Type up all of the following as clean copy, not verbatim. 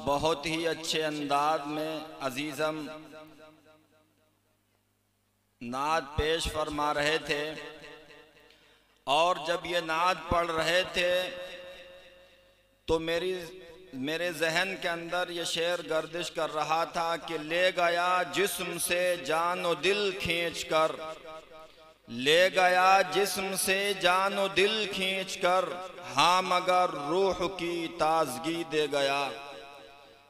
بہت ہی اچھے انداز میں عزیزم نعت پیش فرما رہے تھے، اور جب یہ نعت پڑھ رہے تھے تو میرے ذہن کے اندر یہ شعر گردش کر رہا تھا کہ لے گیا جسم سے جان و دل کھینچ کر، لے گیا جسم سے جان و دل کھینچ کر، ہاں مگر روح کی تازگی دے گیا۔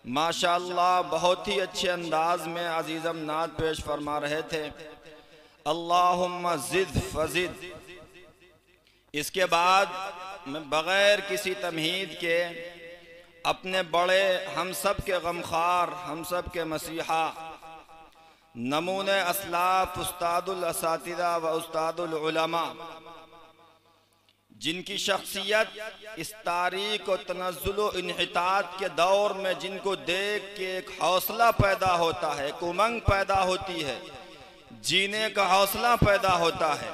ماشاءاللہ بہت ہی اچھے انداز میں عزیزم نعت پیش فرما رہے تھے۔ اللہم زد فزد۔ اس کے بعد میں بغیر کسی تمہید کے اپنے بڑے ہم سب کے غمخوار، ہم سب کے مسیحا، نمونِ اسلاف، استاد الاساتذہ و استاد العلماء، جن کی شخصیت اس تاریک و تنزل و انحطاط کے دور میں جن کو دیکھ کے ایک حوصلہ پیدا ہوتا ہے، ایک امنگ پیدا ہوتی ہے، جینے کا حوصلہ پیدا ہوتا ہے،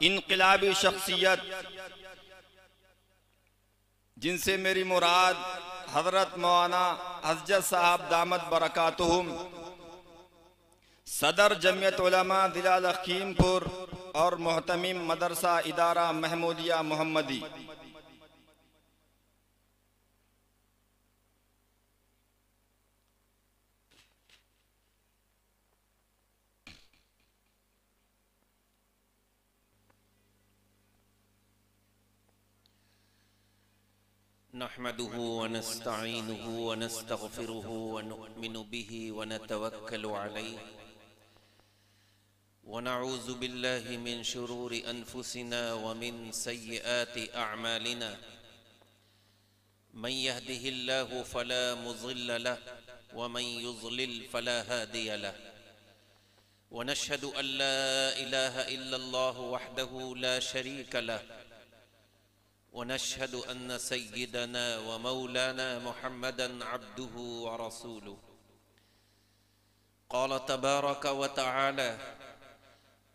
انقلابی شخصیت جن سے میری مراد حضرت مولانا حضرت صاحب دامت برکاتہم، صدر جمعیت علماء ضلع لکھیم پور اور محتمم مدرسہ ادارہ محمودیہ محمدی، نحمده ونستعينه ونستغفره ونؤمن به ونتوكل عليه ونعوذ بالله من شرور أنفسنا ومن سيئات أعمالنا، من يهده الله فلا مضل له ومن يضلل فلا هادي له، ونشهد أن لا إله إلا الله وحده لا شريك له، ونشهد أن سيدنا ومولانا محمدًا عبده ورسوله. قال تبارك وتعالى: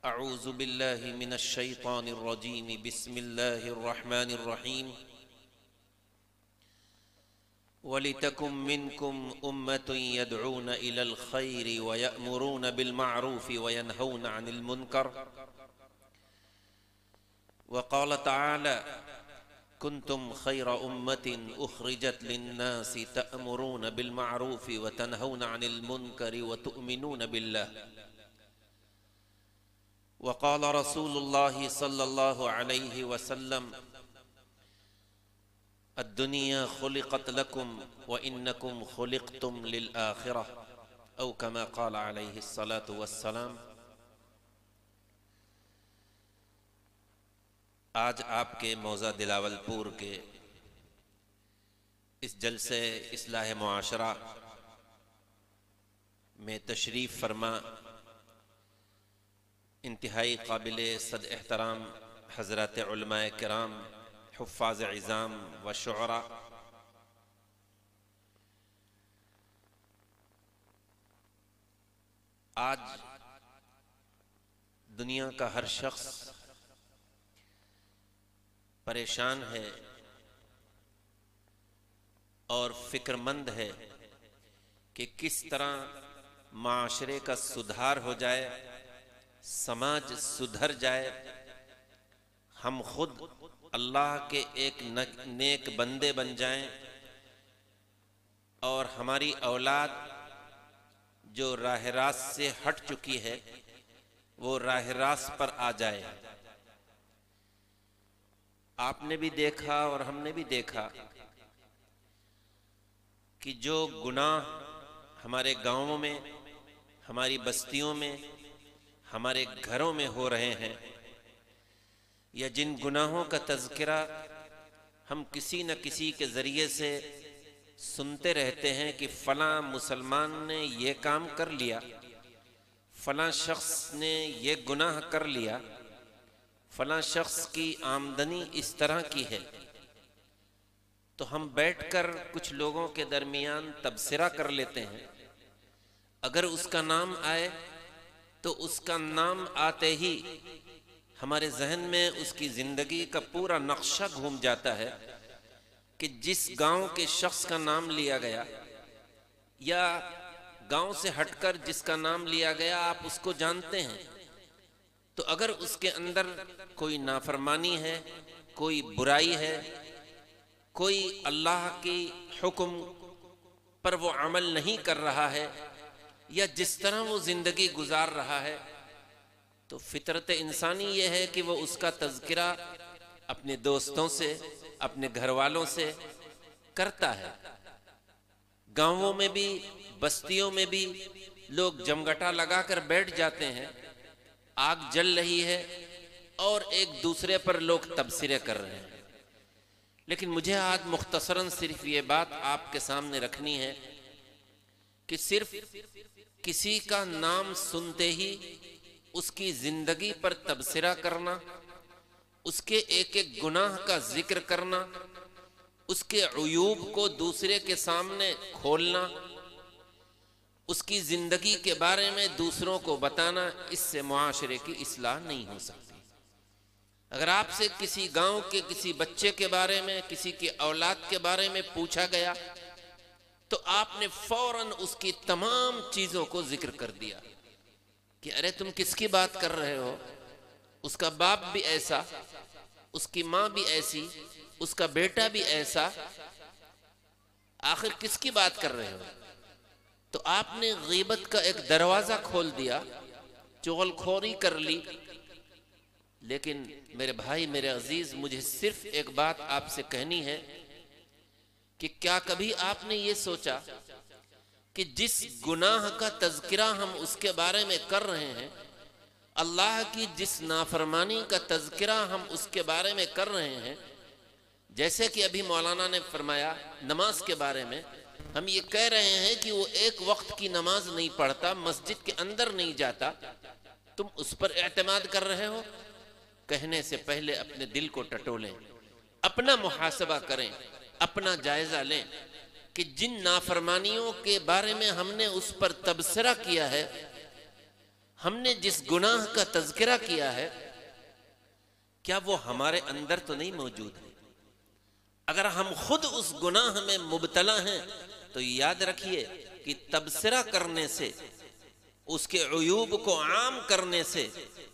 أعوذ بالله من الشيطان الرجيم، بسم الله الرحمن الرحيم. ولتكن منكم أمة يدعون إلى الخير ويأمرون بالمعروف وينهون عن المنكر. وقال تعالى: كنتم خير أمة أخرجت للناس تأمرون بالمعروف وتنهون عن المنكر وتؤمنون بالله. وقال رسول الله صلى الله عليه وسلم: الدنيا خلقت لكم وإنكم خلقتم للآخرة، أو كما قال عليه الصلاة والسلام. آج آپ کے موضع دلاول پور کے اس جلسے اصلاح معاشرہ میں تشریف فرما انتہائی قابل صد احترام حضرات علماء کرام، حفاظ عظام و شعراء، آج دنیا کا ہر شخص پریشان ہے اور فکر مند ہے کہ کس طرح معاشرے کا سدھار ہو جائے، سماج سدھر جائے، ہم خود اللہ کے ایک نیک بندے بن جائیں اور ہماری اولاد جو راہ راست سے ہٹ چکی ہے وہ راہ راست پر آ جائے۔ آپ نے بھی دیکھا اور ہم نے بھی دیکھا کہ جو گناہ ہمارے گاؤں میں، ہماری بستیوں میں، ہمارے گھروں میں ہو رہے ہیں، یا جن گناہوں کا تذکرہ ہم کسی نہ کسی کے ذریعے سے سنتے رہتے ہیں کہ فلاں مسلمان نے یہ کام کر لیا، فلاں شخص نے یہ گناہ کر لیا، فلاں شخص کی آمدنی اس طرح کی ہے، تو ہم بیٹھ کر کچھ لوگوں کے درمیان تبصرہ کر لیتے ہیں۔ اگر اس کا نام آئے تو اس کا نام آتے ہی ہمارے ذہن میں اس کی زندگی کا پورا نقشہ گھوم جاتا ہے کہ جس گاؤں کے شخص کا نام لیا گیا یا گاؤں سے ہٹ کر جس کا نام لیا گیا آپ اس کو جانتے ہیں، تو اگر اس کے اندر کوئی نافرمانی ہے، کوئی برائی ہے، کوئی اللہ کی حکم پر وہ عمل نہیں کر رہا ہے، یا جس طرح وہ زندگی گزار رہا ہے، تو فطرت انسانی یہ ہے کہ وہ اس کا تذکرہ اپنے دوستوں سے، اپنے گھر والوں سے کرتا ہے۔ گاؤں میں بھی، بستیوں میں بھی لوگ جمگٹا لگا کر بیٹھ جاتے ہیں، آگ جل رہی ہے اور ایک دوسرے پر لوگ تبصرے کر رہے ہیں۔ لیکن مجھے آج مختصراً صرف یہ بات آپ کے سامنے رکھنی ہے کہ صرف کسی کا نام سنتے ہی اس کی زندگی پر تبصرہ کرنا، اس کے ایک ایک گناہ کا ذکر کرنا، اس کے عیوب کو دوسرے کے سامنے کھولنا، اس کی زندگی کے بارے میں دوسروں کو بتانا، اس سے معاشرے کی اصلاح نہیں ہو سکتی۔ اگر آپ سے کسی گاؤں کے کسی بچے کے بارے میں، کسی کی اولاد کے بارے میں پوچھا گیا تو آپ نے فوراً اس کی تمام چیزوں کو ذکر کر دیا کہ ارے تم کس کی بات کر رہے ہو، اس کا باپ بھی ایسا، اس کی ماں بھی ایسی، اس کا بیٹا بھی ایسا، آخر کس کی بات کر رہے ہو؟ تو آپ نے غیبت کا ایک دروازہ کھول دیا، چغل خوری کر لی۔ لیکن میرے بھائی، میرے عزیز، مجھے صرف ایک بات آپ سے کہنی ہے کہ کیا کبھی آپ نے یہ سوچا کہ جس گناہ کا تذکرہ ہم اس کے بارے میں کر رہے ہیں، اللہ کی جس نافرمانی کا تذکرہ ہم اس کے بارے میں کر رہے ہیں، جیسے کہ ابھی مولانا نے فرمایا نماز کے بارے میں، ہم یہ کہہ رہے ہیں کہ وہ ایک وقت کی نماز نہیں پڑھتا، مسجد کے اندر نہیں جاتا، تم اس پر اعتماد کر رہے ہو؟ کہنے سے پہلے اپنے دل کو ٹٹولیں، اپنا محاسبہ کریں، اپنا جائزہ لیں کہ جن نافرمانیوں کے بارے میں ہم نے اس پر تبصرہ کیا ہے، ہم نے جس گناہ کا تذکرہ کیا ہے، کیا وہ ہمارے اندر تو نہیں موجود ہے؟ اگر ہم خود اس گناہ میں مبتلا ہیں تو یاد رکھیے کہ تبصرہ کرنے سے، اس کے عیوب کو عام کرنے سے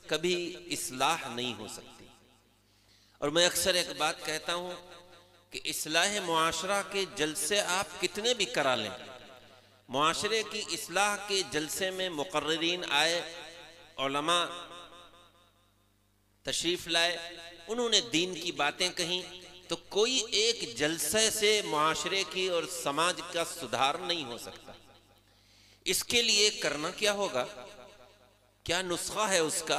کبھی اصلاح نہیں ہو سکتی۔ اور میں اکثر ایک بات کہتا ہوں کہ اصلاح معاشرہ کے جلسے آپ کتنے بھی کرا لیں، معاشرے کی اصلاح کے جلسے میں مقررین آئے، علماء تشریف لائے، انہوں نے دین کی باتیں کہیں، تو کوئی ایک جلسے سے معاشرے کی اور سماج کا سدھار نہیں ہو سکتا۔ اس کے لیے کرنا کیا ہوگا، کیا نسخہ ہے اس کا،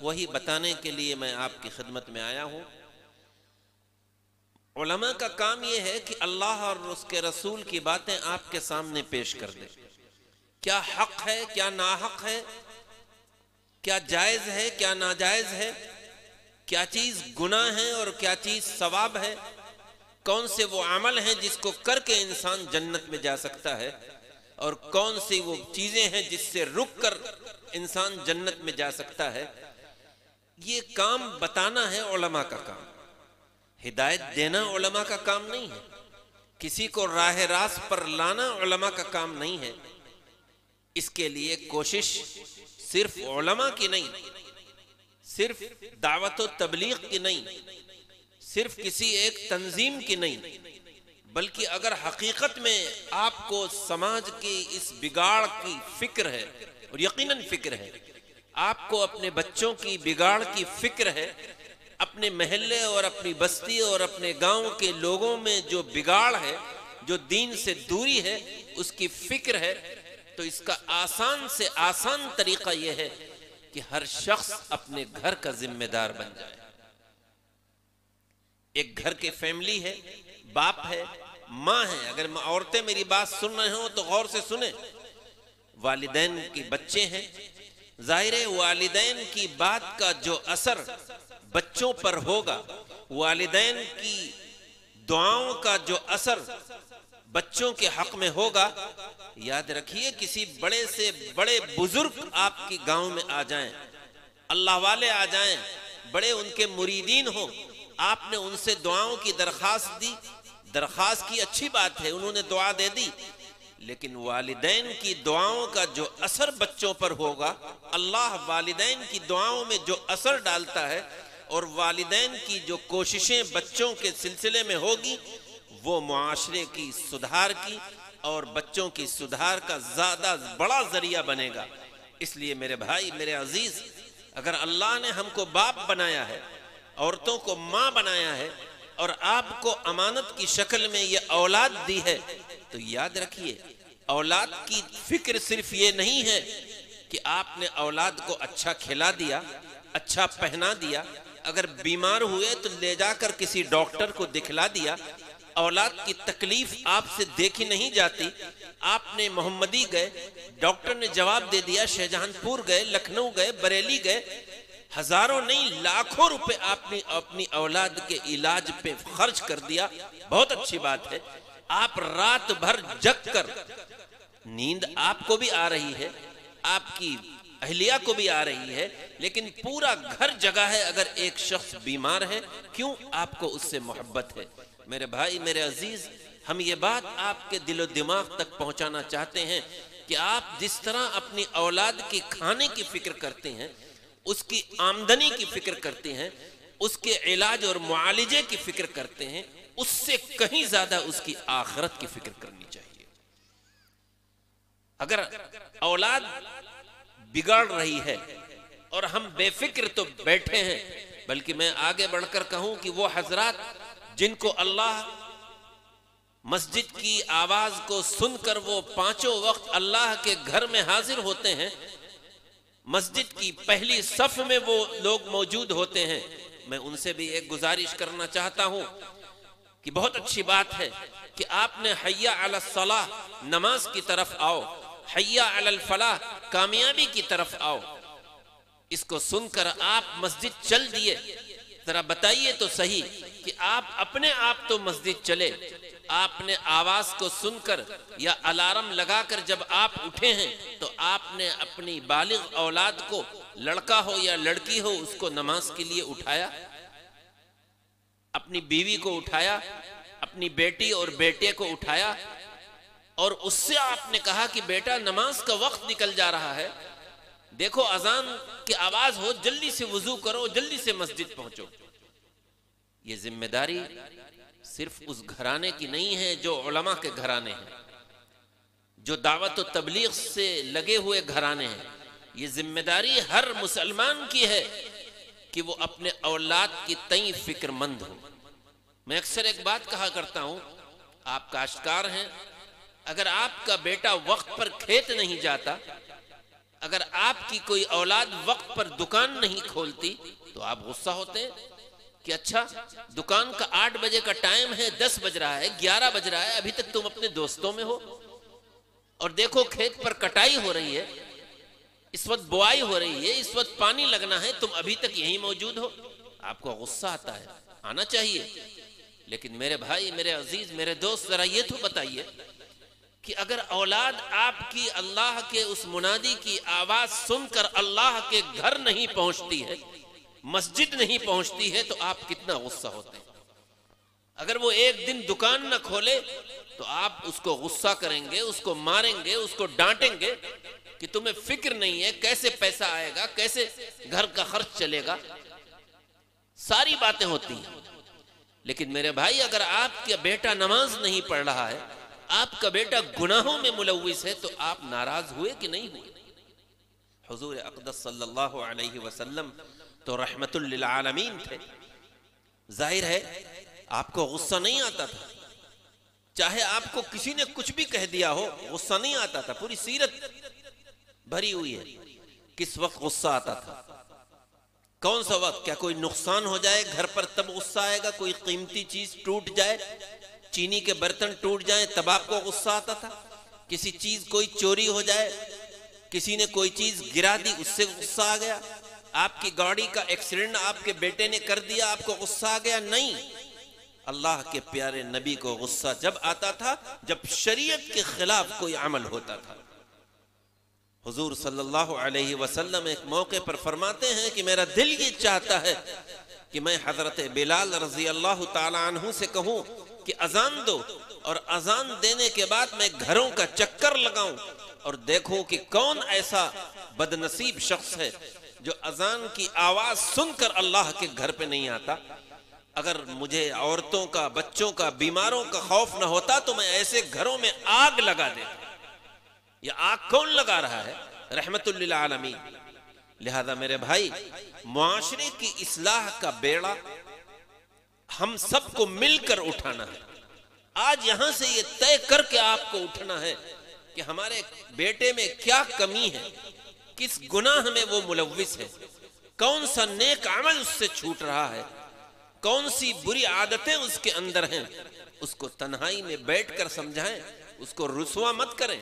وہی بتانے کے لیے میں آپ کی خدمت میں آیا ہوں۔ علماء کا کام یہ ہے کہ اللہ اور اس کے رسول کی باتیں آپ کے سامنے پیش کر دیں، کیا حق ہے، کیا ناحق ہے، کیا جائز ہے، کیا ناجائز ہے، کیا چیز گناہ ہے اور کیا چیز ثواب ہے، کون سے وہ عمل ہیں جس کو کر کے انسان جنت میں جا سکتا ہے، اور کون سی وہ چیزیں ہیں جس سے رک کر انسان جنت میں جا سکتا ہے۔ یہ کام بتانا ہے علماء کا کام، ہدایت دینا علماء کا کام نہیں ہے، کسی کو راہ راست پر لانا علماء کا کام نہیں ہے۔ اس کے لیے کوشش صرف علماء کی نہیں، صرف دعوت و تبلیغ کی نہیں، صرف کسی ایک تنظیم کی نہیں، بلکہ اگر حقیقت میں آپ کو سماج کی اس بگاڑ کی فکر ہے، اور یقیناً فکر ہے، آپ کو اپنے بچوں کی بگاڑ کی فکر ہے، اپنے محلے اور اپنی بستی اور اپنے گاؤں کے لوگوں میں جو بگاڑ ہے، جو دین سے دوری ہے، اس کی فکر ہے، تو اس کا آسان سے آسان طریقہ یہ ہے کہ ہر شخص اپنے گھر کا ذمہ دار بن جائے۔ ایک گھر کے فیملی ہے، باپ ہے، ماں ہے، اگر عورتیں میری بات سن رہے ہوں تو غور سے سنیں، والدین کی بچے ہیں، ظاہر ہے والدین کی بات کا جو اثر بچوں پر ہوگا، والدین کی دعاؤں کا جو اثر بچوں کے حق میں ہوگا، یاد رکھیے کسی بڑے سے بڑے بزرگ آپ کی گاؤں میں آ جائیں، اللہ والے آ جائیں، بڑے ان کے مریدین ہوں، آپ نے ان سے دعاؤں کی درخواست دی، درخواست کی اچھی بات ہے، انہوں نے دعا دے دی، لیکن والدین کی دعاؤں کا جو اثر بچوں پر ہوگا، اللہ والدین کی دعاؤں میں جو اثر ڈالتا ہے اور والدین کی جو کوششیں بچوں کے سلسلے میں ہوگی، وہ معاشرے کی سدھار کی اور بچوں کی سدھار کا زیادہ بڑا ذریعہ بنے گا۔ اس لیے میرے بھائی، میرے عزیز، اگر اللہ نے ہم کو باپ بنایا ہے، عورتوں کو ماں بنایا ہے، اور آپ کو امانت کی شکل میں یہ اولاد دی ہے، تو یاد رکھیے اولاد کی فکر صرف یہ نہیں ہے کہ آپ نے اولاد کو اچھا کھلا دیا، اچھا پہنا دیا، اگر بیمار ہوئے تو لے جا کر کسی ڈاکٹر کو دکھلا دیا۔ اولاد کی تکلیف آپ سے دیکھی نہیں جاتی۔ آپ نے محمدی گئے، ڈاکٹر نے جواب دے دیا، شاہجہان پور گئے، لکھنؤ گئے، بریلی گئے، ہزاروں نہیں لاکھوں روپے آپ نے اپنی اولاد کے علاج پہ خرچ کر دیا، بہت اچھی بات ہے۔ آپ رات بھر جگ کر، نیند آپ کو بھی آ رہی ہے، آپ کی اہلیہ کو بھی آ رہی ہے، لیکن پورا گھر جگہ ہے اگر ایک شخص بیمار ہے، کیوں؟ آپ کو اس سے محبت ہے۔ میرے بھائی، میرے عزیز، ہم یہ بات آپ کے دل و دماغ تک پہنچانا چاہتے ہیں کہ آپ جس طرح اپنی اولاد کے کھانے کی فکر کرتے ہیں، اس کی آمدنی کی فکر کرتے ہیں، اس کے علاج اور معالجے کی فکر کرتے ہیں، اس سے کہیں زیادہ اس کی آخرت کی فکر کرنی چاہیے۔ اگر اولاد بگڑ رہی ہے اور ہم بے فکر تو بیٹھے ہیں، بلکہ میں آگے بڑھ کر کہوں کہ وہ حضرات جن کو اللہ مسجد کی آواز کو سن کر وہ پانچوں وقت اللہ کے گھر میں حاضر ہوتے ہیں، مسجد کی پہلی صف میں وہ لوگ موجود ہوتے ہیں، میں ان سے بھی ایک گزارش کرنا چاہتا ہوں کہ بہت اچھی بات ہے کہ آپ نے حی علی الصلاح، نماز کی طرف آؤ، حی علی الفلاح، کامیابی کی طرف آؤ، اس کو سن کر آپ مسجد چل دیے۔ ذرا بتائیے تو صحیح کہ آپ اپنے آپ تو مسجد چلے، آپ نے آواز کو سن کر یا الارم لگا کر جب آپ اٹھے ہیں تو آپ نے اپنی بالغ اولاد کو، لڑکا ہو یا لڑکی ہو، اس کو نماز کے لیے اٹھایا؟ اپنی بیوی کو اٹھایا، اپنی بیٹی اور بیٹے کو اٹھایا، اور اس سے آپ نے کہا کہ بیٹا نماز کا وقت نکل جا رہا ہے، دیکھو اذان کی آواز ہو، جلدی سے وضو کرو، جلدی سے مسجد پہنچو۔ یہ ذمہ داری صرف اس گھرانے کی نہیں ہے جو علماء کے گھرانے ہیں، جو دعوت و تبلیغ سے لگے ہوئے گھرانے ہیں، یہ ذمہ داری ہر مسلمان کی ہے کہ وہ اپنے اولاد کی تئیں فکر مند ہو۔ میں اکثر ایک بات کہا کرتا ہوں، آپ کاشتکار ہیں، اگر آپ کا بیٹا وقت پر کھیت نہیں جاتا، اگر آپ کی کوئی اولاد وقت پر دکان نہیں کھولتی، تو آپ غصہ ہوتے ہیں کہ اچھا دکان کا 8 بجے کا ٹائم ہے، 10 بج رہا ہے، 11 بج رہا ہے، ابھی تک تم اپنے دوستوں میں ہو، اور دیکھو کھیت پر کٹائی ہو رہی ہے، اس وقت بوائی ہو رہی ہے، اس وقت پانی لگنا ہے، تم ابھی تک یہیں موجود ہو۔ آپ کو غصہ آتا ہے، آنا چاہیے، لیکن میرے بھائی، میرے عزیز، میرے دوست، ذرا یہ تو بتائیے کہ اگر اولاد آپ کی اللہ کے اس منادی کی آواز سن کر اللہ کے گھر نہیں پہنچتی ہے، مسجد نہیں پہنچتی ہے، تو آپ کتنا غصہ ہوتے ہیں۔ اگر وہ ایک دن دکان نہ کھولے تو آپ اس کو غصہ کریں گے، اس کو ماریں گے، اس کو ڈانٹیں گے کہ تمہیں فکر نہیں ہے کیسے پیسہ آئے گا، کیسے گھر کا خرچ چلے گا، ساری باتیں ہوتی ہیں۔ لیکن میرے بھائی، اگر آپ کا بیٹا نماز نہیں پڑھ رہا ہے، آپ کا بیٹا گناہوں میں ملوث ہے، تو آپ ناراض ہوئے کہ نہیں ہوئے؟ حضور اقدس صلی اللہ علیہ وسلم تو رحمت للعالمین تھے، ظاہر ہے آپ کو غصہ نہیں آتا تھا، چاہے آپ کو کسی نے کچھ بھی کہہ دیا ہو، غصہ نہیں آتا تھا۔ پوری سیرت بھری ہوئی ہے کس وقت غصہ آتا تھا، کون سا وقت؟ کیا کوئی نقصان ہو جائے گھر پر تب غصہ آئے گا؟ کوئی قیمتی چیز ٹوٹ جائے، چینی کے برتن ٹوٹ جائیں تب آپ کو غصہ آتا تھا؟ کسی چیز کوئی چوری ہو جائے، کسی نے کوئی چیز گرا دی، اس سے غصہ آ گیا؟ آپ کی گاڑی کا ایکسیڈنٹ آپ کے بیٹے نے کر دیا، آپ کو غصہ آ گیا؟ نہیں، اللہ کے پیارے نبی کو غصہ جب آتا تھا جب شریعت کے خلاف کوئی عمل ہوتا تھا۔ حضور صلی اللہ علیہ وسلم ایک موقع پر فرماتے ہیں کہ میرا دل یہ چاہتا ہے کہ میں حضرت بلال رضی اللہ تعالی عنہ سے کہوں کہ اذان دو اور اذان دینے کے بعد میں گھروں کا چکر لگاؤں اور دیکھوں کہ کون ایسا بدنصیب شخص ہے جو اذان کی آواز سن کر اللہ کے گھر پہ نہیں آتا۔ اگر مجھے عورتوں کا، بچوں کا، بیماروں کا خوف نہ ہوتا تو میں ایسے گھروں میں آگ لگا دیتا۔ یہ آگ کون لگا رہا ہے؟ رحمت للعالمین۔ لہذا میرے بھائی، معاشرے کی اصلاح کا بیڑا ہم سب کو مل کر اٹھانا ہے۔ آج یہاں سے یہ طے کر کے آپ کو اٹھنا ہے کہ ہمارے بیٹے میں کیا کمی ہے، کس گناہ میں وہ ملوث ہے، کون سا نیک عمل اس سے چھوٹ رہا ہے، کون سی بری عادتیں اس کے اندر ہیں۔ اس کو تنہائی میں بیٹھ کر سمجھائیں، اس کو رسوا مت کریں،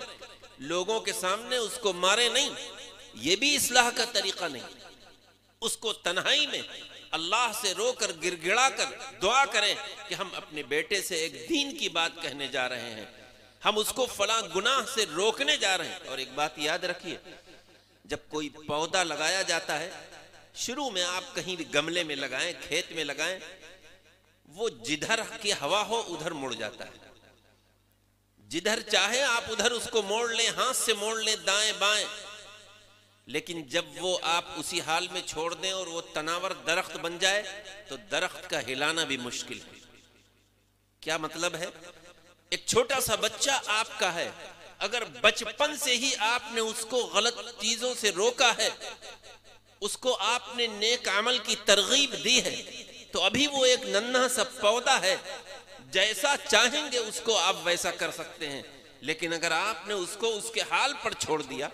لوگوں کے سامنے اس کو مارے نہیں، یہ بھی اصلاح کا طریقہ نہیں۔ اس کو تنہائی میں اللہ سے رو کر گڑ گڑا کر دعا کریں کہ ہم اپنے بیٹے سے ایک دین کی بات کہنے جا رہے ہیں، ہم اس کو فلاں گناہ سے روکنے جا رہے ہیں۔ اور ایک بات یاد رکھیے، جب کوئی پودا لگایا جاتا ہے، شروع میں آپ کہیں بھی گملے میں لگائیں، کھیت میں لگائیں، وہ جدھر کی ہوا ہو ادھر مڑ جاتا ہے، جدھر چاہے آپ ادھر اس کو موڑ لیں، ہاتھ سے موڑ لیں، دائیں بائیں، لیکن جب وہ آپ اسی حال میں چھوڑ دیں اور وہ تناور درخت بن جائے تو درخت کا ہلانا بھی مشکل ہے۔ کیا مطلب ہے؟ ایک چھوٹا سا بچہ آپ کا ہے، اگر بچپن سے ہی آپ نے اس کو غلط چیزوں سے روکا ہے، اس کو آپ نے نیک عمل کی ترغیب دی ہے، تو ابھی وہ ایک ننھا سا پودا ہے، جیسا چاہیں گے اس کو آپ ویسا کر سکتے ہیں۔ لیکن اگر آپ نے اس کو اس کے حال پر چھوڑ دیا،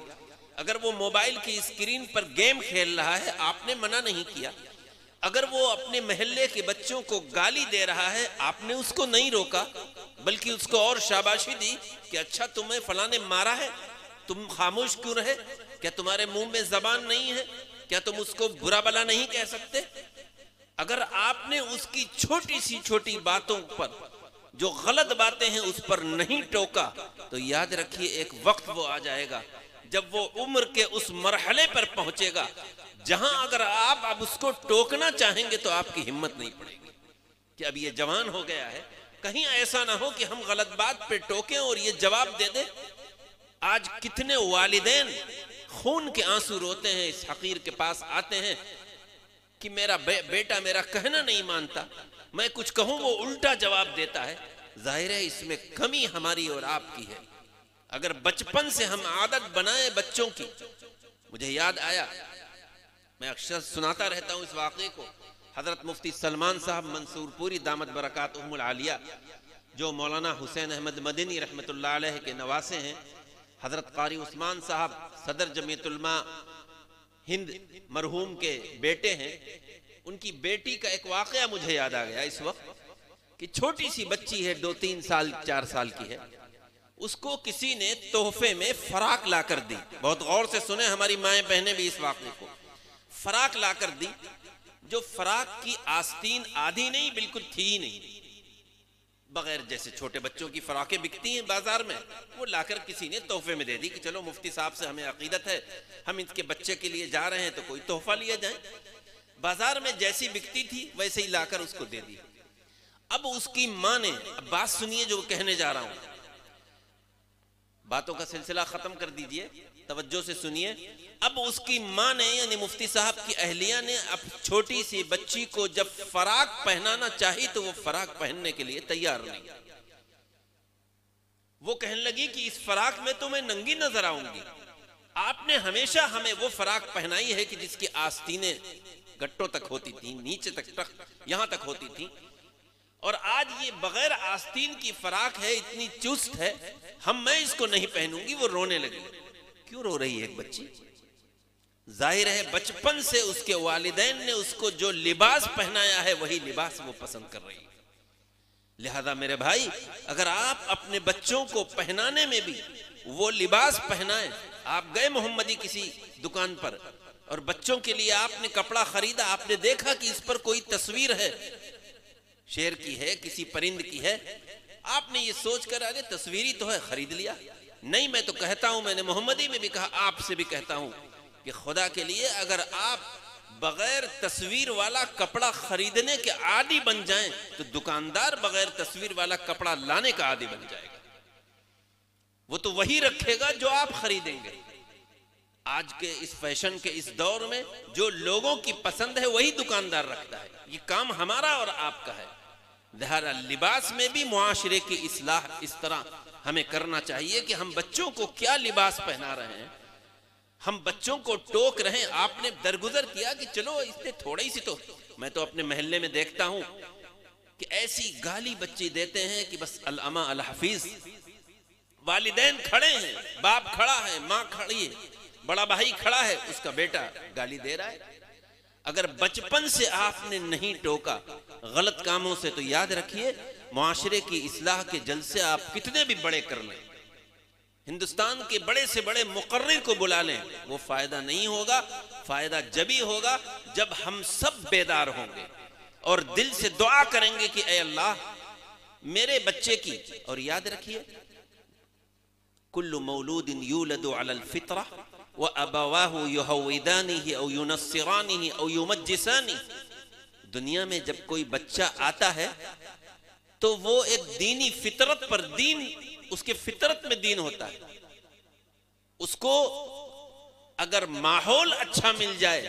اگر وہ موبائل کی اسکرین پر گیم کھیل رہا ہے، آپ نے منع نہیں کیا، اگر وہ اپنے محلے کے بچوں کو گالی دے رہا ہے، آپ نے اس کو نہیں روکا بلکہ اس کو اور شاباشی دی کہ اچھا تمہیں فلاں نے مارا ہے، تم خاموش کیوں رہے؟ کیا تمہارے منہ میں زبان نہیں ہے؟ کیا تم اس کو برا بلا نہیں کہہ سکتے؟ اگر آپ نے اس کی چھوٹی سی چھوٹی باتوں پر، جو غلط باتیں ہیں، اس پر نہیں ٹوکا تو یاد رکھیے ایک وقت وہ آ جائے گا جب وہ عمر کے اس مرحلے پر پہنچے گا جہاں اگر آپ اب اس کو ٹوکنا چاہیں گے تو آپ کی ہمت نہیں پڑے گی کہ اب یہ جوان ہو گیا ہے، کہیں ایسا نہ ہو کہ ہم غلط بات پہ ٹوکیں اور یہ جواب دے دیں۔ آج کتنے والدین خون کے آنسو روتے ہیں، اس حقیر کے پاس آتے ہیں کہ میرا بیٹا میرا کہنا نہیں مانتا، میں کچھ کہوں وہ الٹا جواب دیتا ہے۔ ظاہر ہے اس میں کمی ہماری اور آپ کی ہے۔ اگر بچپن سے ہم عادت بنائیں بچوں کی، مجھے یاد آیا، میں اکثر سناتا رہتا ہوں اس واقعے کو، حضرت مفتی سلمان صاحب منصور پوری دامت برکاتہم العالیہ، جو مولانا حسین احمد مدنی رحمت اللہ علیہ کے نواسے ہیں، حضرت قاری عثمان صاحب صدر جمعیت علماء ہند مرحوم کے بیٹے ہیں، ان کی بیٹی کا ایک واقعہ مجھے یاد آ گیا اس وقت کہ چھوٹی سی بچی ہے، 2-3 سال 4 سال کی ہے، اس کو کسی نے تحفے میں فراق لا کر دی۔ بہت غور سے سنیں ہماری مائیں بہنیں بھی اس واقعے کو، فراق لا کر دی، جو فراق کی آستین آدھی نہیں بالکل تھی ہی نہیں، بغیر جیسے چھوٹے بچوں کی فراقیں بکتی ہیں بازار میں، وہ لا کر کسی نے تحفے میں دے دی کہ چلو مفتی صاحب سے ہمیں عقیدت ہے، ہم ان کے بچے کے لیے جا رہے ہیں تو کوئی تحفہ لیا جائے۔ بازار میں جیسی بکتی تھی ویسے ہی لا کر اس کو دے دی۔ اب اس کی ماں نے، اب بات سنیے جو کہنے جا رہا ہوں، باتوں کا سلسلہ ختم کر دیجئے، توجہ سے سنیے۔ اب اس کی ماں نے یعنی مفتی صاحب کی اہلیہ نے اب چھوٹی سی بچی کو جب فراق پہنانا چاہی تو وہ فراق پہننے کے لیے تیار نہیں، وہ کہنے لگی کہ اس فراق میں تو میں ننگی نظر آؤں گی، آپ نے ہمیشہ ہمیں وہ فراق پہنائی ہے کہ جس کی آستینیں گٹوں تک ہوتی تھیں، نیچے تک یہاں تک ہوتی تھیں، اور آج یہ بغیر آستین کی فراق ہے، اتنی چست ہے، میں اس کو نہیں پہنوں گی۔ وہ رونے لگی۔ کیوں رو رہی ہے ایک بچی؟ ظاہر ہے بچپن سے اس کے والدین نے اس کو جو لباس پہنایا ہے وہی لباس وہ پسند کر رہی ہے۔ لہذا میرے بھائی، اگر آپ اپنے بچوں کو پہنانے میں بھی وہ لباس پہنائیں، آپ گئے محمدی کسی دکان پر اور بچوں کے لیے آپ نے کپڑا خریدا، آپ نے دیکھا کہ اس پر کوئی تصویر ہے، شیر کی ہے، کسی پرند کی ہے، آپ نے یہ سوچ کر آگے تصویری تو ہے، خرید لیا؟ نہیں، میں تو کہتا ہوں، میں نے محمدی میں بھی کہا، آپ سے بھی کہتا ہوں کہ خدا کے لیے اگر آپ بغیر تصویر والا کپڑا خریدنے کے عادی بن جائیں تو دکاندار بغیر تصویر والا کپڑا لانے کا عادی بن جائے گا. وہ تو وہی رکھے گا جو آپ خریدیں گے. آج کے اس فیشن کے اس دور میں جو لوگوں کی پسند ہے وہی دکاندار رکھتا ہے. یہ کام ہمارا اور آپ کا ہے. لہذا لباس میں بھی معاشرے کی اصلاح اس طرح ہمیں کرنا چاہیے کہ ہم بچوں کو کیا لباس پہنا رہے ہیں. ہم بچوں کو ٹوک رہے ہیں. آپ نے درگزر کیا کہ چلو اس نے تھوڑی سی تو, میں تو اپنے محلے میں دیکھتا ہوں کہ ایسی گالی بچے دیتے ہیں کہ بس العما الحفیظ. والدین کھڑے ہیں, باپ کھڑا ہے, ماں کھڑی ہے, بڑا بھائی کھڑا ہے, اس کا بیٹا گالی دے رہا ہے. اگر بچپن سے آپ نے نہیں ٹوکا غلط کاموں سے تو یاد رکھیے معاشرے کی اصلاح کے جلسے آپ کتنے بھی بڑے کر لیں, ہندوستان کے بڑے سے بڑے مقرر کو بلا لیں, وہ فائدہ نہیں ہوگا. فائدہ جبھی ہوگا جب ہم سب بیدار ہوں گے اور دل سے دعا کریں گے کہ اے اللہ میرے بچے کی. اور یاد رکھیے کل مولود یولد علی الفطرہ وَأَبَوَاهُ يُهَوِّدَانِهِ أَوْ يُنَصِّرَانِهِ أَوْ يُمَجِّسَانِهِ. دنیا میں جب کوئی بچہ آتا ہے تو وہ ایک دینی فطرت پر, دین اس کے فطرت میں دین ہوتا ہے. اس کو اگر ماحول اچھا مل جائے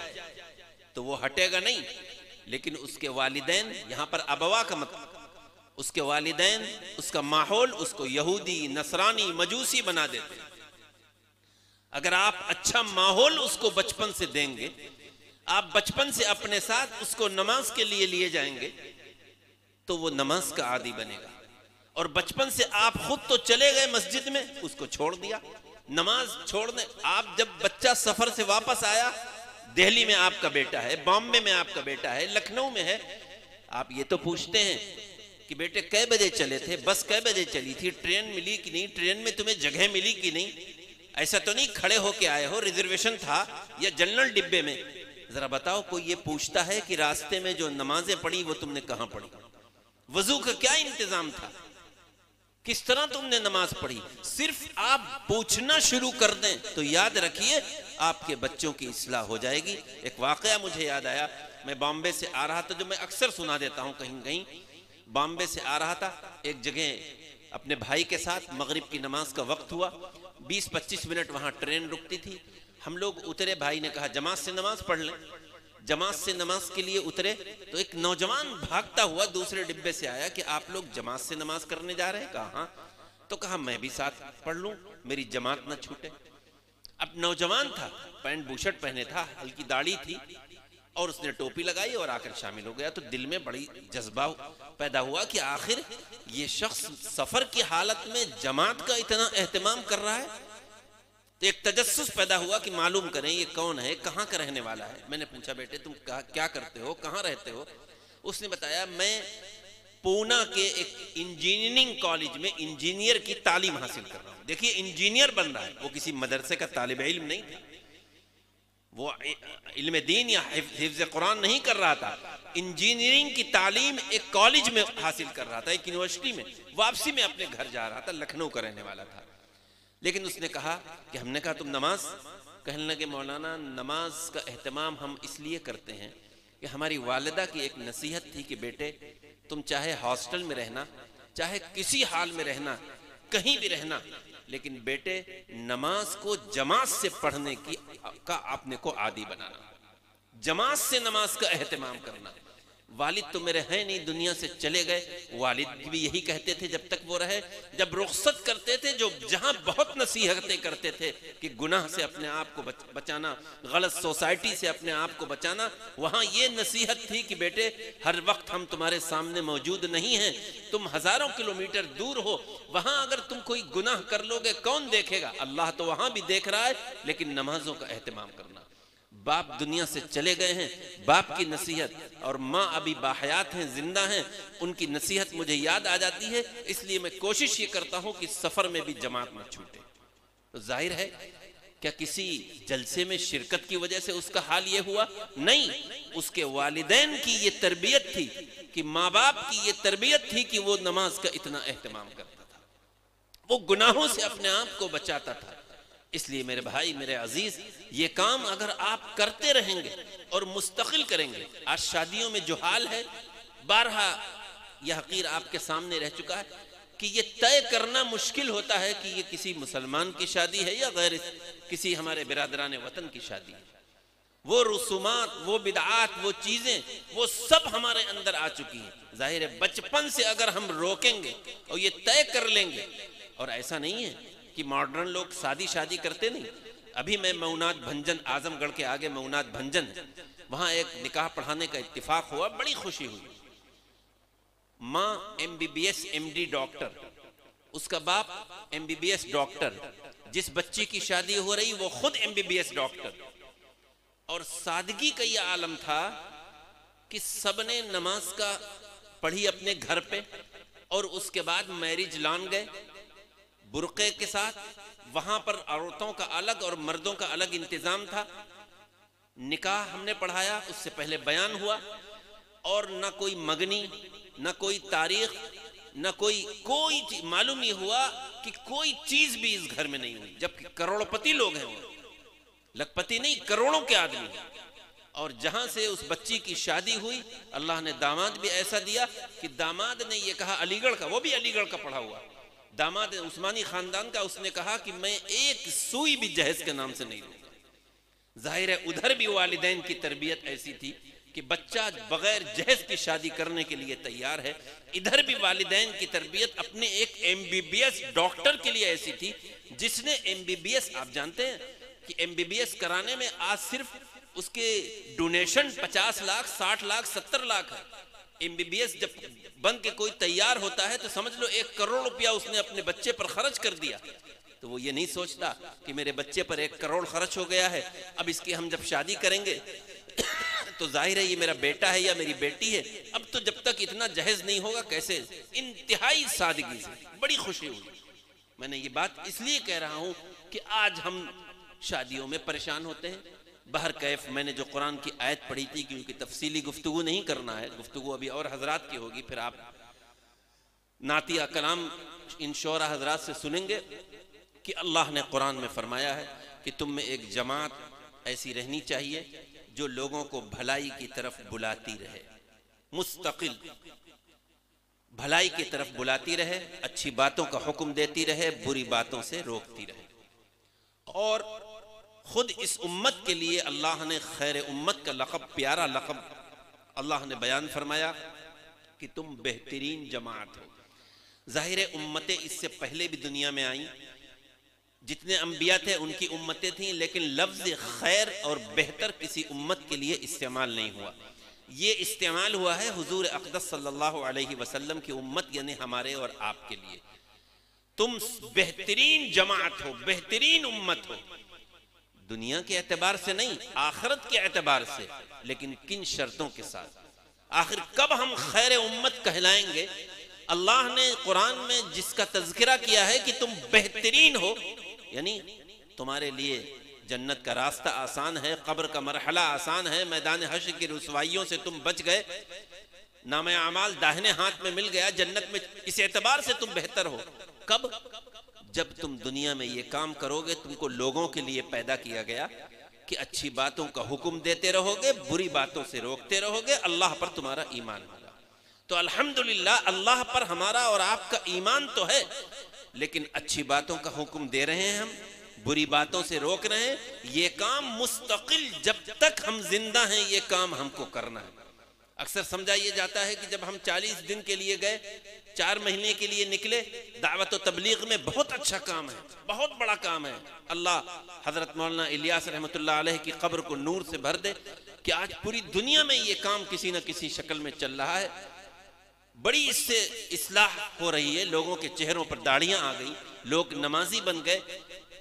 تو وہ ہٹے گا نہیں. لیکن اس کے والدین, یہاں پر ابوا کا مطلب اس کے والدین, اس کا ماحول اس کو یہودی, نصرانی, مجوسی بنا دیتے ہیں. اگر آپ اچھا ماحول اس کو بچپن سے دیں گے, آپ بچپن سے اپنے ساتھ اس کو نماز کے لیے لیے جائیں گے تو وہ نماز کا عادی بنے گا. اور بچپن سے آپ خود تو چلے گئے مسجد میں, اس کو چھوڑ دیا, نماز چھوڑنے. آپ جب بچہ سفر سے واپس آیا, دہلی میں آپ کا بیٹا ہے, بامبے میں آپ کا بیٹا ہے, لکھنؤ میں ہے, آپ یہ تو پوچھتے ہیں کہ بیٹے کئے بجے چلے تھے, بس کئے بجے چلی تھی, ٹرین ملی کہ نہیں, ٹرین میں تمہیں جگہ ملی کہ نہیں, ایسا تو نہیں کھڑے ہو کے آئے ہو, ریزرویشن تھا یا جنرل ڈبے میں. ذرا بتاؤ کوئی یہ پوچھتا ہے کہ راستے میں جو نمازیں پڑھی وہ تم نے کہاں پڑھی, وضو کا کیا انتظام تھا, کس طرح تم نے نماز پڑھی. صرف آپ پوچھنا شروع کر دیں تو یاد رکھیے آپ کے بچوں کی اصلاح ہو جائے گی. ایک واقعہ مجھے یاد آیا, میں بامبے سے آ رہا تھا, جو میں اکثر سنا دیتا ہوں کہیں کہیں. بامبے سے آ رہا تھا, ایک جگہ اپنے بھائی کے ساتھ, مغرب کی نماز کا وقت ہوا, 20-25 منٹ وہاں ٹرین رکتی تھی. ہم لوگ اترے, بھائی نے کہا جماعت سے نماز پڑھ لیں. جماعت سے نماز کے لیے اترے تو ایک نوجوان بھاگتا ہوا دوسرے ڈبے سے آیا کہ آپ لوگ جماعت سے نماز کرنے جا رہے ہیں. کہا ہاں. تو کہا میں بھی ساتھ پڑھ لوں, میری جماعت نہ چھوٹے. اب نوجوان تھا, پینٹ بوشٹ پہنے تھا, ہلکی داڑھی تھی, اور اس نے ٹوپی لگائی اور آ کر شامل ہو گیا. تو دل میں بڑی جذبہ پیدا ہوا کہ آخر یہ شخص سفر کی حالت میں جماعت کا اتنا اہتمام کر رہا ہے. تو ایک تجسس پیدا ہوا کہ معلوم کریں یہ کون ہے, کہاں کا رہنے والا ہے. میں نے پوچھا بیٹے تم کیا کرتے ہو, کہاں رہتے ہو. اس نے بتایا میں پونا کے ایک انجینئرنگ کالج میں انجینئر کی تعلیم حاصل کر رہا ہوں. دیکھیے انجینئر بن رہا ہے, وہ کسی مدرسے کا طالب علم نہیں تھا, وہ علم دین یا حفظ قرآن نہیں کر رہا تھا. انجینئرنگ کی تعلیم ایک کالج میں حاصل کر رہا تھا, ایک یونیورسٹی میں. واپسی میں اپنے گھر جا رہا تھا, لکھنؤ کا رہنے والا تھا. لیکن اس نے کہا کہ ہم نے کہا تم نماز, کہنے لگے مولانا نماز کا اہتمام ہم اس لیے کرتے ہیں کہ ہماری والدہ کی ایک نصیحت تھی کہ بیٹے تم چاہے ہاسٹل میں رہنا, چاہے کسی حال میں رہنا, کہیں بھی رہنا, لیکن بیٹے نماز کو جماعت سے پڑھنے کا اپنے کو عادی بنانا, جماعت سے نماز کا اہتمام کرنا. والد تو میرے ہیں نہیں, دنیا سے چلے گئے. والد بھی یہی کہتے تھے جب تک وہ رہے. جب رخصت کرتے تھے, جو جہاں بہت نصیحتیں کرتے تھے کہ گناہ سے اپنے آپ کو بچانا, غلط سوسائٹی سے اپنے آپ کو بچانا, وہاں یہ نصیحت تھی کہ بیٹے ہر وقت ہم تمہارے سامنے موجود نہیں ہیں, تم ہزاروں کلومیٹر دور ہو, وہاں اگر تم کوئی گناہ کر لو گے کون دیکھے گا, اللہ تو وہاں بھی دیکھ رہا ہے, لیکن نمازوں کا اہتمام کرنا. باپ دنیا سے چلے گئے ہیں, باپ کی نصیحت, اور ماں ابھی باحیات ہیں, زندہ ہیں, ان کی نصیحت مجھے یاد آ جاتی ہے. اس لیے میں کوشش یہ کرتا ہوں کہ سفر میں بھی جماعت نہ چھوٹے. تو ظاہر ہے کیا کسی جلسے میں شرکت کی وجہ سے اس کا حال یہ ہوا؟ نہیں, اس کے والدین کی یہ تربیت تھی, کہ ماں باپ کی یہ تربیت تھی کہ وہ نماز کا اتنا اہتمام کرتا تھا, وہ گناہوں سے اپنے آپ کو بچاتا تھا. اس لیے میرے بھائی، میرے عزیز، یہ کام اگر آپ کرتے رہیں گے اور مستقل کریں گے، آج شادیوں میں جو حال ہے، بارہا یہ حقیر آپ کے سامنے رہ چکا ہے کہ یہ طے کرنا مشکل ہوتا ہے کہ یہ کسی مسلمان کی شادی ہے یا غیر کسی ہمارے برادران وطن کی شادی ہے۔ وہ رسومات، وہ بدعات، وہ چیزیں، وہ سب ہمارے اندر آ چکی ہیں۔ ظاہر ہے بچپن سے اگر ہم روکیں گے اور یہ طے کر لیں گے، اور ایسا نہیں ہے کہ ماڈرن لوگ سادی شادی کرتے نہیں۔ ابھی میں مونات بھنجن، اعظم گڑھ کے آگے مونات بھنجن ہے، وہاں ایک نکاح پڑھانے کا اتفاق ہوا، بڑی خوشی ہوئی۔ ماں MBBS MD ڈاکٹر، اس کا باپ MBBS ڈاکٹر، جس بچی کی شادی ہو رہی وہ خود MBBS ڈاکٹر، اور سادگی کا یہ عالم تھا کہ سب نے نماز کا پڑھی اپنے گھر پہ، اور اس کے بعد میرج لان گئے برقعے کے ساتھ۔ وہاں پر عورتوں کا الگ اور مردوں کا الگ انتظام تھا۔ نکاح ہم نے پڑھایا، اس سے پہلے بیان ہوا، اور نہ کوئی مگنی، نہ کوئی تاریخ، نہ کوئی چیز، معلوم یہ ہوا کہ کوئی چیز بھی اس گھر میں نہیں ہوئی، جبکہ کروڑ پتی لوگ ہیں، وہ لکھ پتی نہیں، کروڑوں کے آدمی۔ اور جہاں سے اس بچی کی شادی ہوئی، اللہ نے داماد بھی ایسا دیا کہ داماد نے یہ کہا، علی گڑھ کا، وہ بھی علی گڑھ کا پڑھا ہوا داماد عثمانی خاندان کا، اس نے کہا کہ میں ایک سوئی بھی جہیز کے نام سے نہیں لوں گا۔ ظاہر ہے ادھر بھی والدین کی تربیت ایسی تھی کہ بچہ بغیر جہیز کی شادی کرنے کے لیے تیار ہے، ادھر بھی والدین کی تربیت اپنے ایک MBBS ڈاکٹر کے لیے ایسی تھی، جس نے MBBS، آپ جانتے ہیں کہ MBBS کرانے میں آج صرف اس کے ڈونیشن 50 لاکھ 60 لاکھ 70 لاکھ ہے۔ MBBS جب بن کے کوئی تیار ہوتا ہے تو سمجھ لو 1 کروڑ روپیہ اس نے اپنے بچے پر خرچ کر دیا۔ تو وہ یہ نہیں سوچتا کہ میرے بچے پر 1 کروڑ خرچ ہو گیا ہے، اب اس کی ہم جب شادی کریں گے تو ظاہر ہے یہ میرا بیٹا ہے یا میری بیٹی ہے، اب تو جب تک اتنا جہیز نہیں ہوگا کیسے۔ انتہائی سادگی سے بڑی خوشی ہوئی۔ میں نے یہ بات اس لیے کہہ رہا ہوں کہ آج ہم شادیوں میں پریشان ہوتے ہیں۔ بہر کیف میں نے جو قرآن کی آیت پڑھی تھی، کیونکہ تفصیلی گفتگو نہیں کرنا ہے، گفتگو ابھی اور حضرات کی ہوگی، پھر آپ نعتیہ کلام ان شعراء حضرات سے سنیں گے کہ اللہ نے قرآن میں فرمایا ہے کہ تم میں ایک جماعت ایسی رہنی چاہیے جو لوگوں کو بھلائی کی طرف بلاتی رہے، مستقل بھلائی کی طرف بلاتی رہے، اچھی باتوں کا حکم دیتی رہے، بری باتوں سے روکتی رہے۔ اور خود اس امت کے لیے اللہ نے خیر امت کا لقب، پیارا لقب اللہ نے بیان فرمایا کہ تم بہترین جماعت ہو۔ ظاہر امتیں اس سے پہلے بھی دنیا میں آئیں، جتنے انبیاء تھے ان کی امتیں تھیں، لیکن لفظ خیر اور بہتر کسی امت کے لیے استعمال نہیں ہوا۔ یہ استعمال ہوا ہے حضور اقدس صلی اللہ علیہ وسلم کی امت، یعنی ہمارے اور آپ کے لیے۔ تم بہترین جماعت ہو، بہترین امت ہو، دنیا کے اعتبار سے نہیں، آخرت کے اعتبار سے، لیکن کن شرطوں کے ساتھ؟ آخر کب ہم خیر امت کہلائیں گے؟ اللہ نے قرآن میں جس کا تذکرہ کیا ہے کہ تم بہترین ہو، یعنی تمہارے لیے جنت کا راستہ آسان ہے، قبر کا مرحلہ آسان ہے، میدان حشر کی رسوائیوں سے تم بچ گئے، نام اعمال داہنے ہاتھ میں مل گیا، جنت میں اس اعتبار سے تم بہتر ہو۔ کب؟ جب تم دنیا میں یہ کام کرو گے، تم کو لوگوں کے لیے پیدا کیا گیا کہ اچھی باتوں کا حکم دیتے رہو گے، بری باتوں سے روکتے رہو گے، اللہ پر تمہارا ایمان ہوگا۔ تو الحمدللہ اللہ پر ہمارا اور آپ کا ایمان تو ہے، لیکن اچھی باتوں کا حکم دے رہے ہیں، ہم بری باتوں سے روک رہے ہیں۔ یہ کام مستقل جب تک ہم زندہ ہیں یہ کام ہم کو کرنا ہے۔ اکثر سمجھا یہ جاتا ہے کہ جب ہم 40 دن کے لیے گئے، 4 مہینے کے لیے نکلے، دعوت و تبلیغ میں بہت اچھا کام ہے، بہت بڑا کام ہے، اللہ حضرت مولانا الیاس رحمۃ اللہ علیہ کی قبر کو نور سے بھر دے کہ آج پوری دنیا میں یہ کام کسی نہ کسی شکل میں چل رہا ہے، بڑی اس سے اصلاح ہو رہی ہے، لوگوں کے چہروں پر داڑیاں آ گئی، لوگ نمازی بن گئے۔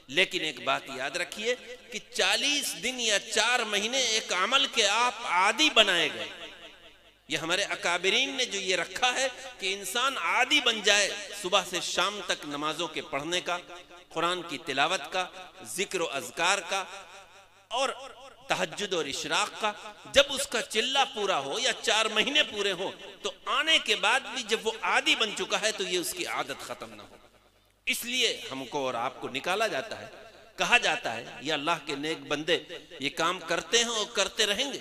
لیکن ایک بات یاد رکھیے کہ 40 دن یا 4 مہینے ایک عمل کے آپ عادی بنائے گئے۔ یہ ہمارے اکابرین نے جو یہ رکھا ہے کہ انسان عادی بن جائے، صبح سے شام تک نمازوں کے پڑھنے کا، قرآن کی تلاوت کا، ذکر و اذکار کا، اور تہجد اور اشراق کا۔ جب اس کا چلہ پورا ہو یا 4 مہینے پورے ہو تو آنے کے بعد بھی جب وہ عادی بن چکا ہے تو یہ اس کی عادت ختم نہ ہو۔ اس لیے ہم کو اور آپ کو نکالا جاتا ہے کہا جاتا ہے یہ اللہ کے نیک بندے یہ کام کرتے ہیں اور کرتے رہیں گے.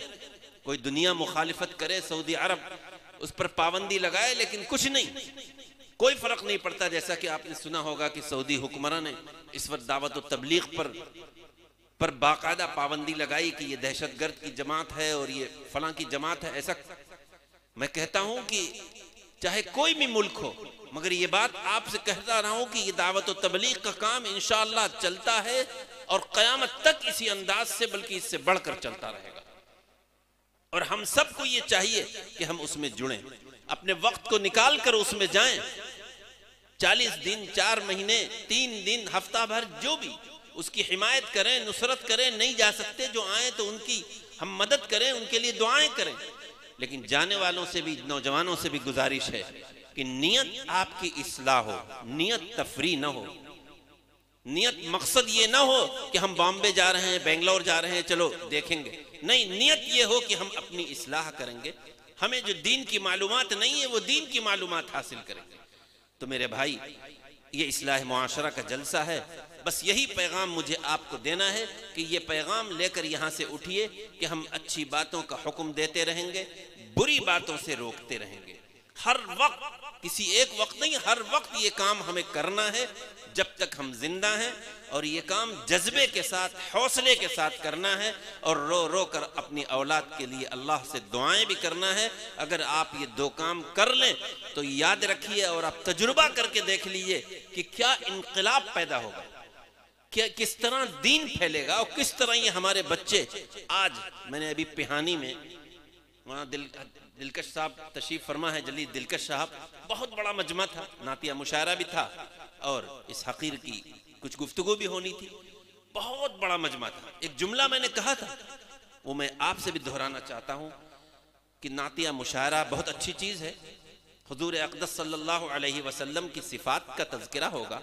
کوئی دنیا مخالفت کرے، سعودی عرب اس پر پابندی لگائے، لیکن کچھ نہیں، کوئی فرق نہیں پڑتا. جیسا کہ آپ نے سنا ہوگا کہ سعودی حکمراں نے اس وقت دعوت و تبلیغ پر باقاعدہ پابندی لگائی کہ یہ دہشت گرد کی جماعت ہے اور یہ فلاں کی جماعت ہے. ایسا میں کہتا ہوں کہ چاہے کوئی بھی ملک ہو، مگر یہ بات آپ سے کہتا رہا ہوں کہ یہ دعوت و تبلیغ کا کام انشاءاللہ چلتا ہے اور قیامت تک اسی انداز سے بلکہ اس سے بڑھ کر چلتا رہے گا. اور ہم سب کو یہ چاہیے کہ ہم اس میں جڑیں، اپنے وقت کو نکال کر اس میں جائیں. 40 دن، 4 مہینے، 3 دن، ہفتہ بھر، جو بھی اس کی حمایت کریں، نصرت کریں. نہیں جا سکتے جو آئیں تو ان کی ہم مدد کریں، ان کے لیے دعائیں کریں. لیکن جانے والوں سے بھی، نوجوانوں سے بھی گزارش ہے کہ نیت آپ کی اصلاح ہو، نیت تفریح نہ ہو. نیت مقصد یہ نہ ہو کہ ہم بامبے جا رہے ہیں، بنگلور جا رہے ہیں، چلو دیکھیں گے. نہیں، نیت یہ ہو کہ ہم اپنی اصلاح کریں گے. ہمیں جو دین کی معلومات نہیں ہے وہ دین کی معلومات حاصل کریں گے. تو میرے بھائی، یہ اصلاح معاشرہ کا جلسہ ہے. بس یہی پیغام مجھے آپ کو دینا ہے کہ یہ پیغام لے کر یہاں سے اٹھیے کہ ہم اچھی باتوں کا حکم دیتے رہیں گے، بری باتوں سے روکتے رہیں گے. ہر وقت، کسی ایک وقت نہیں، ہر وقت یہ کام ہمیں کرنا ہے جب تک ہم زندہ ہیں. اور یہ کام جذبے کے ساتھ، حوصلے کے ساتھ کرنا ہے، اور رو رو کر اپنی اولاد کے لیے اللہ سے دعائیں بھی کرنا ہے. اگر آپ یہ 2 کام کر لیں تو یاد رکھیے اور آپ تجربہ کر کے دیکھ لیجئے کہ کیا انقلاب پیدا ہوگا، کس طرح دین پھیلے گا، اور کس طرح یہ ہمارے بچے. آج میں نے ابھی پہانی میں، وہاں دلکش صاحب تشریف فرما ہے، جلیل دلکش صاحب، بہت بڑا مجمع تھا، نعتیہ مشاعرہ بھی تھا اور اس حقیر کی کچھ گفتگو بھی ہونی تھی. بہت بڑا مجمع تھا. ایک جملہ میں نے کہا تھا، وہ میں آپ سے بھی دہرانا چاہتا ہوں کہ نعتیہ مشاعرہ بہت اچھی چیز ہے. حضور اقدس صلی اللہ علیہ وسلم کی صفات کا تذکرہ ہوگا،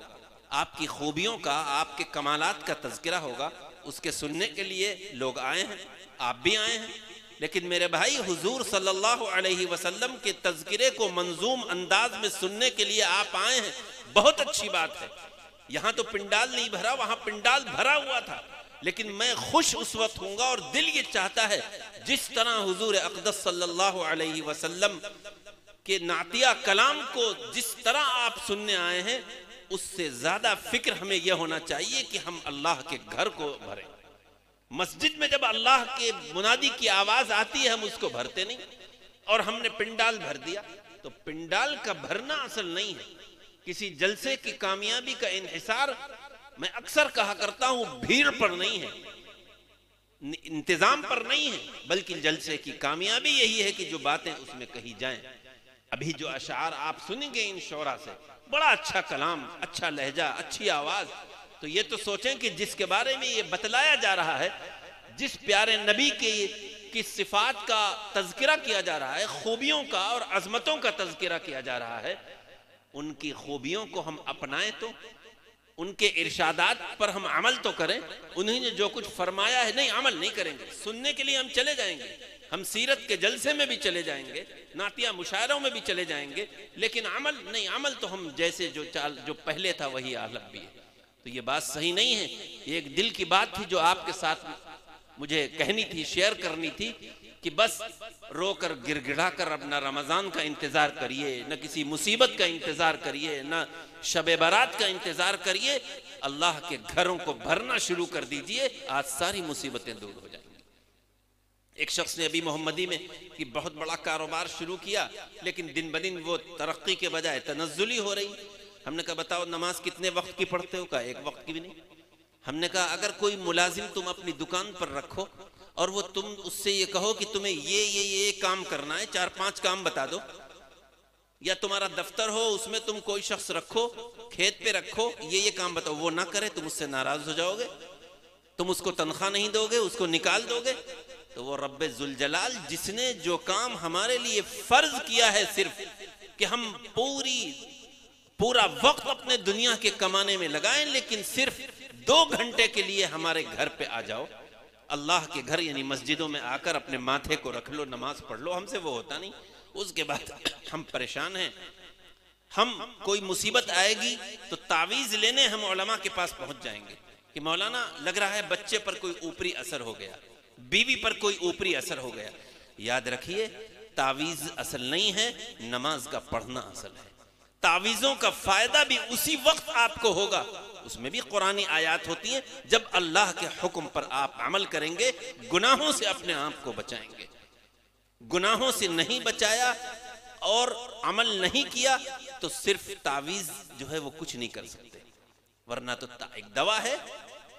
آپ کی خوبیوں کا، آپ کے کمالات کا تذکرہ ہوگا. اس کے سننے کے لیے لوگ آئے ہیں، آپ بھی آئے ہیں. لیکن میرے بھائی، حضور صلی اللہ علیہ وسلم کے تذکرے کو منظوم انداز میں سننے کے لیے آپ آئے ہیں، بہت اچھی بات ہے. یہاں تو پنڈال نہیں بھرا، وہاں پنڈال بھرا ہوا تھا. لیکن میں خوش اس وقت ہوں گا، اور دل یہ چاہتا ہے جس طرح حضور اقدس صلی اللہ علیہ وسلم کے نعتیہ کلام کو جس طرح آپ سننے آئے ہیں، اس سے زیادہ فکر ہمیں یہ ہونا چاہیے کہ ہم اللہ کے گھر کو بھریں. مسجد میں جب اللہ کے منادی کی آواز آتی ہے ہم اس کو بھرتے نہیں، اور ہم نے پنڈال بھر دیا. تو پنڈال کا بھرنا اصل نہیں ہے. کسی جلسے کی کامیابی کا انحصار، میں اکثر کہا کرتا ہوں، بھیڑ پر نہیں ہے، انتظام پر نہیں ہے، بلکہ جلسے کی کامیابی یہی ہے کہ جو باتیں اس میں کہی جائیں. ابھی جو اشعار آپ سنیں گے ان شعراء سے، بڑا اچھا کلام، اچھا لہجہ، اچھی آواز. تو یہ تو سوچیں کہ جس کے بارے میں یہ بتلایا جا رہا ہے، جس پیارے نبی کی صفات کا تذکرہ کیا جا رہا ہے، خوبیوں کا اور عظمتوں کا تذکرہ کیا جا رہا ہے، ان کی خوبیوں کو ہم اپنائیں، تو ان کے ارشادات پر ہم عمل تو کریں. انہوں نے جو کچھ فرمایا ہے، نہیں عمل نہیں کریں گے. سننے کے لیے ہم چلے جائیں گے، ہم سیرت کے جلسے میں بھی چلے جائیں گے، نعتیہ مشاعروں میں بھی چلے جائیں گے، لیکن عمل نہیں. عمل تو ہم جیسے جو پہلے تھا وہی حالت بھی ہے. تو یہ بات صحیح نہیں ہے. یہ ایک دل کی بات تھی جو آپ کے ساتھ مجھے کہنی تھی، شیئر کرنی تھی، کہ بس رو کر گر گڑا کر اپنا رمضان کا انتظار کریے، نہ کسی مصیبت کا انتظار کریے، نہ شب برات کا انتظار کریے. اللہ کے گھروں کو بھرنا شروع کر دیجئے، آج ساری مصیبتیں دور ہو جائیں گی. ایک شخص نے ابھی محمدی میں کہ بہت بڑا کاروبار شروع کیا، لیکن دن بدن وہ ترقی کے بجائے تنزلی ہو رہی. ہم نے کہا بتاؤ نماز کتنے وقت کی پڑھتے ہو؟ کہا 1 وقت کی بھی نہیں. ہم نے کہا اگر کوئی ملازم تم اپنی دکان پر رکھو اور وہ تم اس سے یہ کہو کہ تمہیں یہ کام کرنا ہے، 4-5 کام بتا دو، یا تمہارا دفتر ہو اس میں تم کوئی شخص رکھو، کھیت پہ رکھو، یہ کام بتاؤ، وہ نہ کرے تم اس سے ناراض ہو جاؤ گے، تم اس کو تنخواہ نہیں دو گے، اس کو نکال دو گے. تو وہ رب ذوالجلال جس نے جو کام ہمارے لیے فرض کیا ہے صرف کہ ہم پورا وقت اپنے دنیا کے کمانے میں لگائیں، لیکن صرف 2 گھنٹے کے لیے ہمارے گھر پہ آ جاؤ. اللہ کے گھر یعنی مسجدوں میں آ کر اپنے ماتھے کو رکھ لو، نماز پڑھ لو. ہم سے وہ ہوتا نہیں. اس کے بعد ہم پریشان ہیں. ہم کوئی مصیبت آئے گی تو تعویذ لینے ہم علماء کے پاس پہنچ جائیں گے. کہ مولانا لگ رہا ہے بچے پر کوئی اوپری اثر ہو گیا، بیوی پر کوئی اوپری اثر ہو گیا۔ یاد رکھیے تعویذ اصل نہیں ہے، نماز کا پڑھنا اصل ہے۔ تعویذوں کا فائدہ بھی اسی وقت آپ کو ہوگا، اس میں بھی قرآنی آیات ہوتی ہیں، جب اللہ کے حکم پر آپ عمل کریں گے، گناہوں سے اپنے آپ کو بچائیں گے۔ گناہوں سے نہیں بچایا اور عمل نہیں کیا تو صرف تعویذ جو ہے وہ کچھ نہیں کر سکتے، ورنہ تو ایک دوا ہے،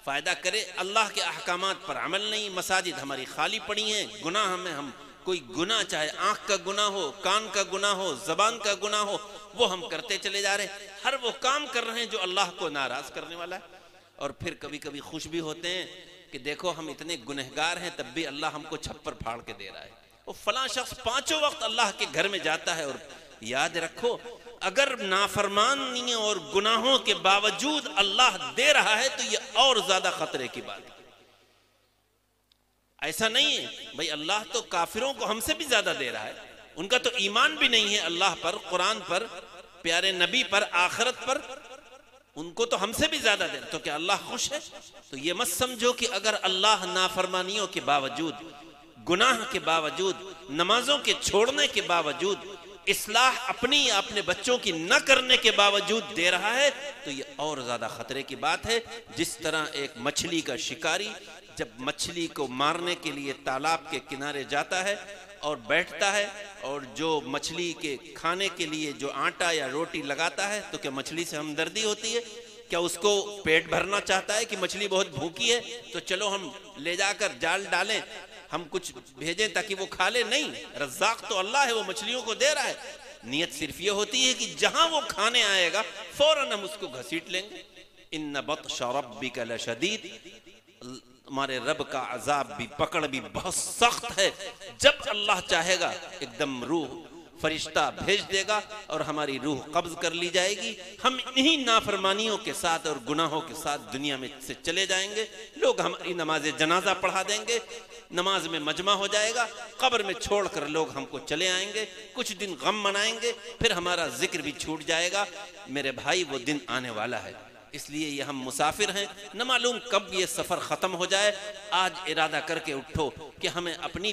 فائدہ کرے، اللہ کے احکامات پر عمل نہیں، مساجد ہماری خالی پڑی ہیں، گناہ میں ہم کوئی گناہ، چاہے آنکھ کا گناہ ہو، کان کا گناہ ہو، زبان کا گناہ ہو، وہ ہم کرتے چلے جا رہے ہیں، ہر وہ کام کر رہے ہیں جو اللہ کو ناراض کرنے والا ہے۔ اور پھر کبھی کبھی خوش بھی ہوتے ہیں کہ دیکھو ہم اتنے گنہگار ہیں تب بھی اللہ ہم کو چھپر پھاڑ کے دے رہا ہے۔ وہ فلاں شخص 5 وقت اللہ کے گھر میں جاتا ہے، اور یاد رکھو اگر نافرمانیوں اور گناہوں کے باوجود اللہ دے رہا ہے تو یہ اور زیادہ خطرے کی بات ہے۔ ایسا نہیں ہے بھئی اللہ تو کافروں کو ہم سے بھی زیادہ دے رہا ہے، ان کا تو ایمان بھی نہیں ہے اللہ پر، قرآن پر، پیارے نبی پر، آخرت پر، ان کو تو ہم سے بھی زیادہ دے رہا ہے، تو کیا اللہ خوش ہے؟ تو یہ مت سمجھو کہ اگر اللہ نافرمانیوں کے باوجود، گناہ کے باوجود، نمازوں کے چھوڑنے کے باوجود، اصلاح اپنی یا اپنے بچوں کی نہ کرنے کے باوجود دے رہا ہے تو یہ اور زیادہ خطرے کی بات ہے۔ جس طرح ایک مچھلی کا شکاری جب مچھلی کو مارنے کے لیے تالاب کے کنارے جاتا ہے اور بیٹھتا ہے، اور جو مچھلی کے کھانے کے لیے جو آٹا یا روٹی لگاتا ہے، تو کیا مچھلی سے ہمدردی ہوتی ہے؟ کیا اس کو پیٹ بھرنا چاہتا ہے کہ مچھلی بہت بھوکی ہے تو چلو ہم لے جا کر جال ڈالیں، ہم کچھ بھیجیں تاکہ وہ کھا لے؟ نہیں، رزاق تو اللہ ہے، وہ مچھلیوں کو دے رہا ہے۔ نیت صرف یہ ہوتی ہے کہ جہاں وہ کھانے آئے گا فوراً ہم اس کو گھسیٹ لیں گے۔ ان بطش ربک لشدید، ہمارے رب کا عذاب بھی، پکڑ بھی بہت سخت ہے۔ جب اللہ چاہے گا ایک دم روح فرشتہ بھیج دے گا اور ہماری روح قبض کر لی جائے گی، ہم انہی نافرمانیوں کے ساتھ اور گناہوں کے ساتھ دنیا میں سے چلے جائیں گے۔ لوگ ہماری نماز جنازہ پڑھا دیں گے، نماز میں مجمع ہو جائے گا، قبر میں چھوڑ کر لوگ ہم کو چلے آئیں گے، کچھ دن غم منائیں گے، پھر ہمارا ذکر بھی چھوٹ جائے گا۔ میرے بھائی وہ دن آنے والا ہے، اس لیے یہ ہم مسافر ہیں، نہ معلوم کب یہ سفر ختم ہو جائے۔ آج ارادہ کر کے اٹھو کہ ہمیں اپنی